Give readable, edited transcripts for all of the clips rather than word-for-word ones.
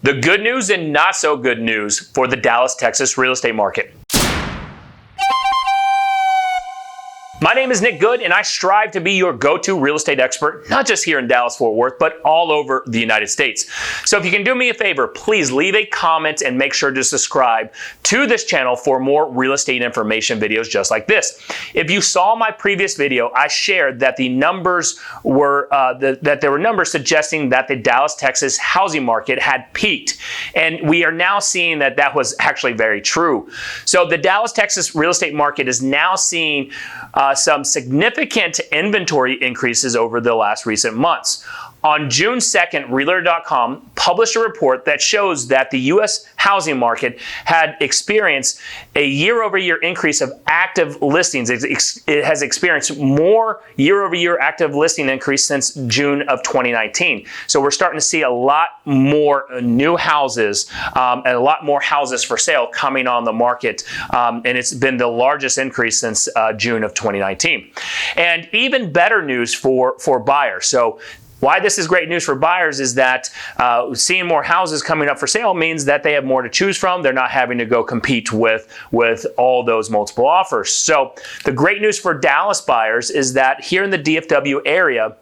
The good news and not so good news for the Dallas, Texas real estate market. My name is Nick Good, and I strive to be your go-to real estate expert, not just here in Dallas-Fort Worth, but all over the United States. So if you can do me a favor, please leave a comment and make sure to subscribe to this channel for more real estate information videos just like this. If you saw my previous video, I shared that the numbers were that there were numbers suggesting that the Dallas, Texas housing market had peaked, and we are now seeing that that was actually very true. So the Dallas, Texas real estate market is now seeing some significant inventory increases over the last recent months. On June 2nd, Realtor.com published a report that shows that the U.S. housing market had experienced a year-over-year increase of active listings. It has experienced more year-over-year active listing increase since June of 2019. So we're starting to see a lot more new houses and a lot more houses for sale coming on the market. And it's been the largest increase since June of 2019. And even better news for buyers. So why this is great news for buyers is that seeing more houses coming up for sale means that they have more to choose from. They're not having to go compete with all those multiple offers. So the great news for Dallas buyers is that here in the DFW area,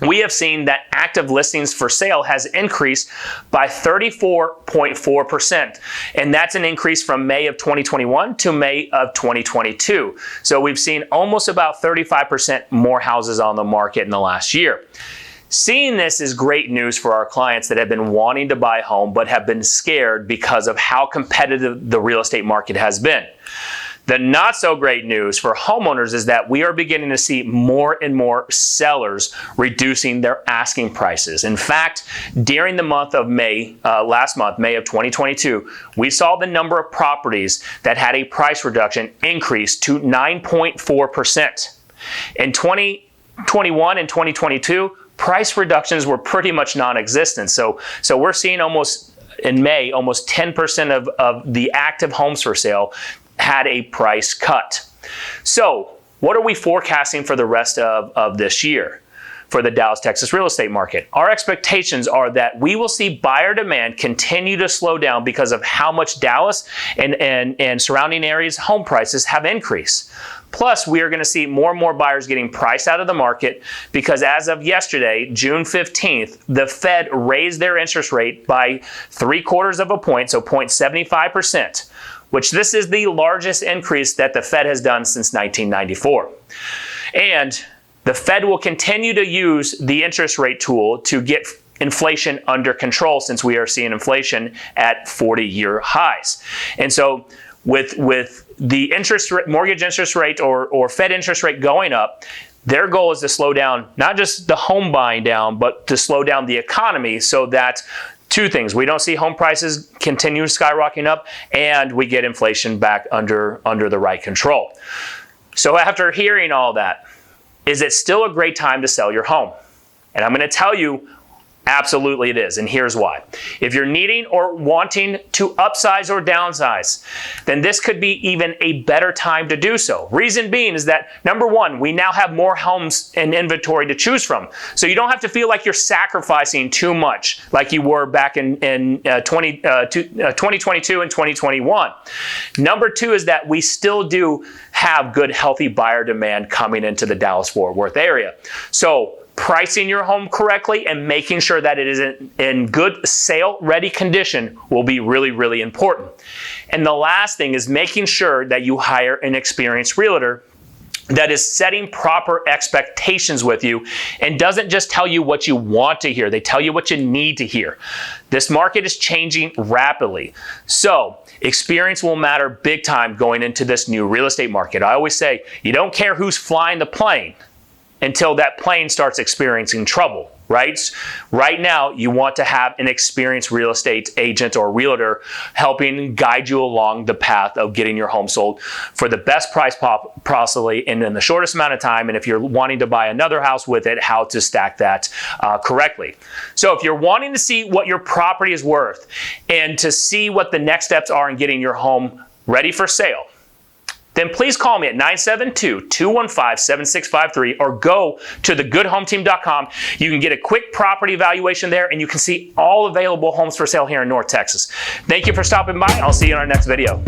we have seen that active listings for sale has increased by 34.4%. And that's an increase from May of 2021 to May of 2022. So we've seen almost about 35% more houses on the market in the last year. Seeing this is great news for our clients that have been wanting to buy a home but have been scared because of how competitive the real estate market has been. The not so great news for homeowners is that we are beginning to see more and more sellers reducing their asking prices. In fact, during the month of May, last month, May of 2022, we saw the number of properties that had a price reduction increase to 9.4%. In 2021 and 2022, price reductions were pretty much non-existent. So we're seeing almost, in May, almost 10% of the active homes for sale had a price cut. So what are we forecasting for the rest of this year for the Dallas, Texas real estate market? Our expectations are that we will see buyer demand continue to slow down because of how much Dallas and surrounding areas home prices have increased. Plus, we are going to see more and more buyers getting priced out of the market because as of yesterday, June 15th, the Fed raised their interest rate by 3/4 of a point, so 0.75%, which this is the largest increase that the Fed has done since 1994. And the Fed will continue to use the interest rate tool to get inflation under control since we are seeing inflation at 40-year highs. And so with the mortgage interest rate or Fed interest rate going up, their goal is to slow down not just the home buying down, but to slow down the economy so that two things: we don't see home prices continue skyrocketing up, and we get inflation back under the right control. So after hearing all that, is it still a great time to sell your home? And I'm going to tell you, absolutely it is, and here's why. If you're needing or wanting to upsize or downsize, then this could be even a better time to do so. Reason being is that, number one, we now have more homes in inventory to choose from. So you don't have to feel like you're sacrificing too much like you were back in 2022 and 2021. Number two is that we still do have good, healthy buyer demand coming into the Dallas-Fort Worth area. So pricing your home correctly and making sure that it is in good sale-ready condition will be really, really important. And the last thing is making sure that you hire an experienced realtor that is setting proper expectations with you and doesn't just tell you what you want to hear. They tell you what you need to hear. This market is changing rapidly. So experience will matter big time going into this new real estate market. I always say, you don't care who's flying the plane until that plane starts experiencing trouble, right? Right now, you want to have an experienced real estate agent or realtor helping guide you along the path of getting your home sold for the best price possibly and in the shortest amount of time. And if you're wanting to buy another house with it, how to stack that correctly. So if you're wanting to see what your property is worth and to see what the next steps are in getting your home ready for sale, then please call me at 972-215-7653 or go to thegoodhometeam.com. You can get a quick property evaluation there, and you can see all available homes for sale here in North Texas. Thank you for stopping by. I'll see you in our next video.